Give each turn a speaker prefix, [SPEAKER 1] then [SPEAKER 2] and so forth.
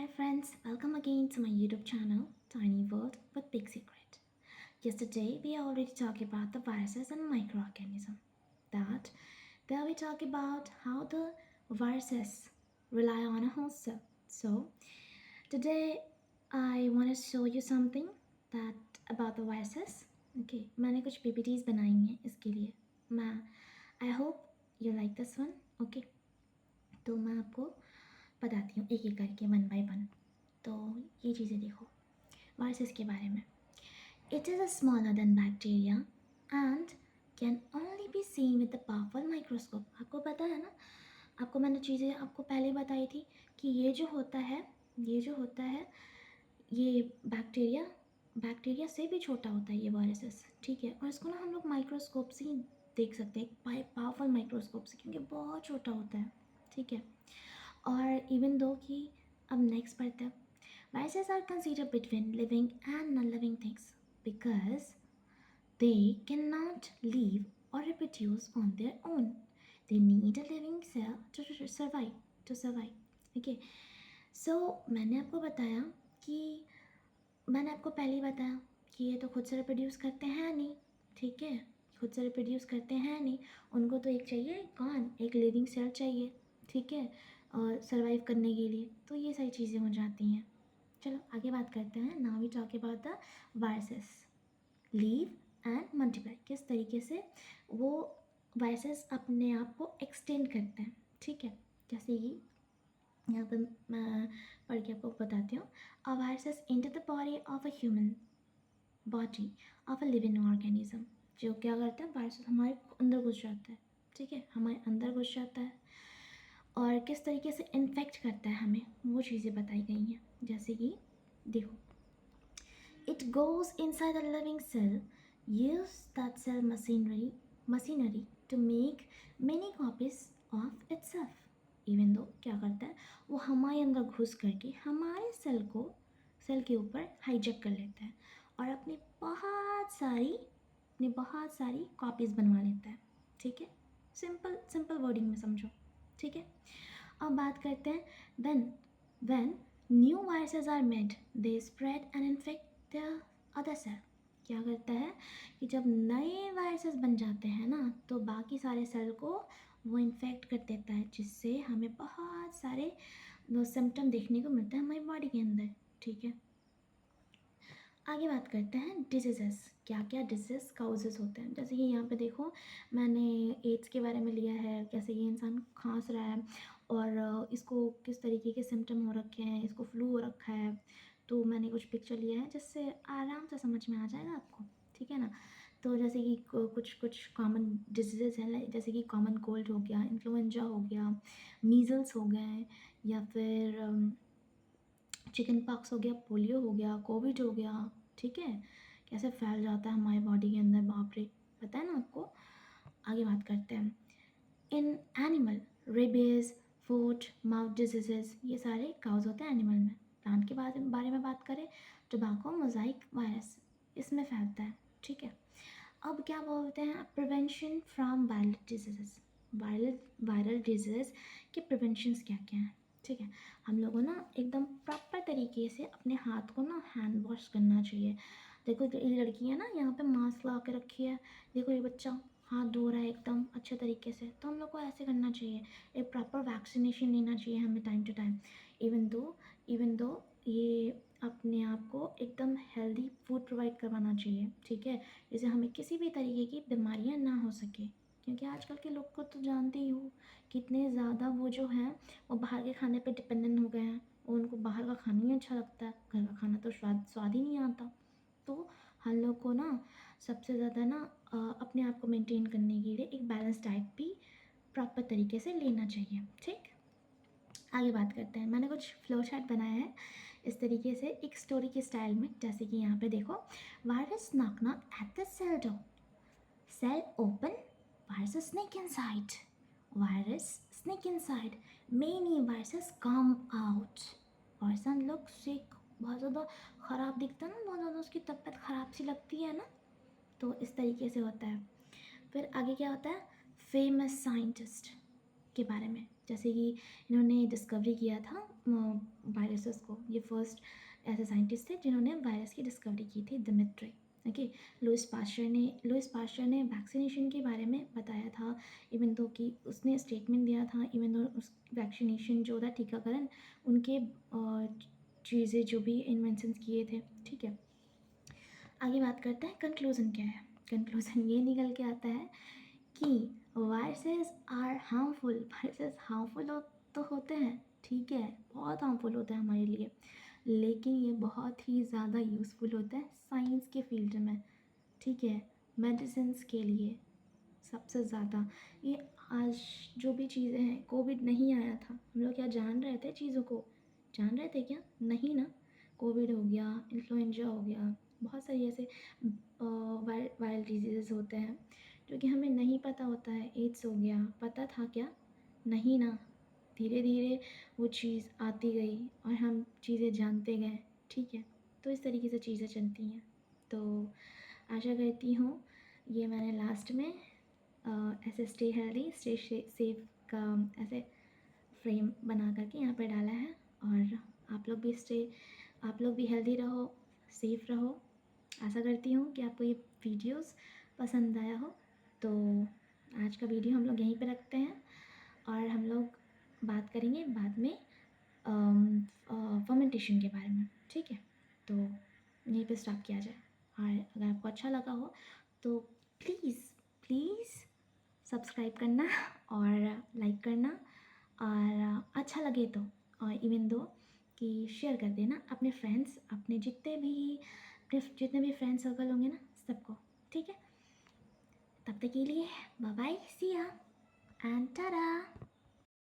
[SPEAKER 1] Hi friends, welcome again to my YouTube channel, Tiny World with Big Secret. Yesterday we already talked about the viruses and microorganisms. That there we talk about how the viruses rely on a host cell. So today I want to show you something that about the viruses. Okay, मैंने कुछ PPTs बनाई हैं इसके लिए. मैं I hope you like this one. Okay, तो मैं आपको बताती हूँ एक एक करके वन बाय वन. तो ये चीज़ें देखो वायरसेस के बारे में. It is a smaller than bacteria and can only be seen with the powerful microscope. आपको पता है ना, आपको मैंने चीज़ें आपको पहले बताई थी कि ये जो होता है ये बैक्टीरिया से भी छोटा होता है ये वायरसेस. ठीक है, और इसको ना हम लोग माइक्रोस्कोप से ही देख सकते हैं, पावरफुल माइक्रोस्कोप से, क्योंकि बहुत छोटा होता है. ठीक है, और इवन दो कि अब नेक्स्ट पढ़ते हैं. Viruses are considered between living and non-living things because they cannot live or reproduce on their own. They need a living cell to survive. Okay. So मैंने आपको बताया कि मैंने आपको पहले ही बताया कि ये तो खुद से रिप्रोड्यूस करते हैं नहीं. ठीक है, खुद से रिप्रोड्यूस करते हैं नहीं. उनको तो एक चाहिए, कौन, एक लिविंग सेल चाहिए. ठीक है, और सर्वाइव करने के लिए. तो ये सारी चीज़ें हो जाती हैं. चलो आगे बात करते हैं. Now we talk about the viruses live and multiply. किस तरीके से वो वायरसेस अपने आप को एक्सटेंड करते हैं. ठीक है, जैसे कि यहाँ पर मैं पढ़ के आपको बताती हूँ. A viruses enter the body of a human body of a living organism. जो क्या करता है, वायरसेस हमारे अंदर घुस जाता है. ठीक है, हमारे अंदर घुस जाता है और किस तरीके से इन्फेक्ट करता है हमें, वो चीज़ें बताई गई हैं. जैसे कि देखो, it goes inside a living cell, use that cell machinery to make many copies of itself. Even though क्या करता है, वो हमारे अंदर घुस करके हमारे सेल के ऊपर हाईजैक कर लेता है और अपनी बहुत सारी कॉपीज़ बनवा लेता है. ठीक है, सिंपल वर्डिंग में समझो. ठीक है, अब बात करते हैं when new viruses are made, they spread and infect the other cell. क्या करता है कि जब नए वायरसेस बन जाते हैं ना, तो बाकी सारे सेल को वो इन्फेक्ट कर देता है, जिससे हमें बहुत सारे सिम्टम देखने को मिलते हैं हमारी बॉडी के अंदर. ठीक है, आगे बात करते हैं डिजीज़ेस. क्या क्या डिजीज़ काउजेस होते हैं. जैसे कि यहाँ पे देखो, मैंने एड्स के बारे में लिया है, कैसे ये इंसान खांस रहा है और इसको किस तरीके के सिम्टम हो रखे हैं, इसको फ्लू हो रखा है. तो मैंने कुछ पिक्चर लिया है जिससे आराम से समझ में आ जाएगा आपको. ठीक है ना. तो जैसे कि कुछ कॉमन डिजीज़ेस हैं, जैसे कि कॉमन कोल्ड हो गया, इन्फ्लुएंजा हो गया, मीज़ल्स हो गए, या फिर चिकन पॉक्स हो गया, पोलियो हो गया, कोविड हो गया. ठीक है, कैसे फैल जाता है हमारे बॉडी के अंदर, बाप रे, पता है ना आपको. आगे बात करते हैं. In animal, rabies, foot mouth diseases, ये सारे काउज होते हैं एनिमल में. प्लांट के बारे में बात करें, टोबैको मोज़ाइक वायरस इसमें फैलता है. ठीक है, अब क्या बोलते हैं, prevention from viral diseases. Viral disease के प्रिवेंशंस क्या क्या हैं. ठीक है, हम लोगों ना एकदम प्रॉपर तरीके से अपने हाथ को ना हैंड वॉश करना चाहिए. देखो ये लड़की है ना, यहाँ पे मास्क लगा के रखी है. देखो ये बच्चा हाथ धो रहा है एकदम अच्छे तरीके से. तो हम लोग को ऐसे करना चाहिए. एक प्रॉपर वैक्सीनेशन लेना चाहिए हमें time to time. Even though ये अपने आप को एकदम हेल्दी फूड प्रोवाइड करवाना चाहिए. ठीक है, जिससे हमें किसी भी तरीके की बीमारियाँ ना हो सके. क्योंकि आजकल के लोग को तो जानते ही हो कितने ज़्यादा वो जो हैं वो बाहर के खाने पे डिपेंडेंट हो गए हैं. उनको बाहर का खाना ही अच्छा लगता है, घर का खाना तो स्वाद ही नहीं आता. तो हम लोग को ना सबसे ज़्यादा ना अपने आप को मेंटेन करने के लिए एक बैलेंस डाइट भी प्रॉपर तरीके से लेना चाहिए. ठीक, आगे बात करते हैं. मैंने कुछ फ्लो चार्ट बनाया है इस तरीके से, एक स्टोरी के स्टाइल में. जैसे कि यहाँ पे देखो, virus knock at the cell door. Cell open, virus snake inside. Virus snake inside. Many viruses come out. Person look sick. बहुत ज़्यादा ख़राब दिखता है ना, बहुत ज़्यादा उसकी तबीयत ख़राब सी लगती है ना. तो इस तरीके से होता है. फिर आगे क्या होता है, फेमस साइंटिस्ट के बारे में. जैसे कि इन्होंने डिस्कवरी किया था वायरसेस को, ये फर्स्ट ऐसे साइंटिस्ट थे जिन्होंने वायरस की डिस्कवरी की थी, दिमित्री। ओके, लुइस पास्चर ने वैक्सीनेशन के बारे में बताया था, इवन दो कि उसने स्टेटमेंट दिया था, इवन दो उस वैक्सीनेशन जो था, टीकाकरण, उनके चीज़ें जो भी इन्वेंशंस किए थे। ठीक है, आगे बात करते हैं कंक्लूज़न क्या है। कंक्लूज़न ये निकल के आता है कि viruses are harmful. Viruses harmful तो होते हैं, ठीक है, बहुत हार्मफुल होते हैं हमारे लिए, लेकिन ये बहुत ही ज़्यादा यूज़फुल होता है साइंस के फील्ड में, ठीक है, मेडिसिन्स के लिए सबसे ज़्यादा। ये आज जो भी चीज़ें हैं, कोविड नहीं आया था, हम लोग क्या जान रहे थे चीज़ों को? जान रहे थे क्या? नहीं ना। कोविड हो गया, इन्फ्लुएंजा हो गया, बहुत सारी ऐसे वायरल डिजीज़ होते हैं जो कि हमें नहीं पता होता है। एड्स हो गया, पता था क्या? नहीं ना। धीरे धीरे वो चीज़ आती गई और हम चीज़ें जानते गए, ठीक है। तो इस तरीके से चीज़ें चलती हैं। तो आशा करती हूँ ये मैंने लास्ट में ऐसे स्टे हेल्दी स्टे सेफ का ऐसे फ्रेम बना करके यहाँ पे डाला है। और आप लोग भी हेल्दी रहो, सेफ रहो। आशा करती हूँ कि आपको ये वीडियोस पसंद आया हो। तो आज का वीडियो हम लोग यहीं पे रखते हैं और हम लोग बात करेंगे बाद में फर्मेंटेशन के बारे में, ठीक है। तो यहीं पे स्टॉप किया जाए। और अगर आपको अच्छा लगा हो तो प्लीज़ सब्सक्राइब करना और लाइक करना, और अच्छा लगे तो और इवन दो कि शेयर कर देना अपने फ्रेंड्स, अपने जितने भी फ्रेंड सर्कल होंगे ना, सबको, ठीक है। तब तक के लिए बाय बाय, सी या एंड टाटा।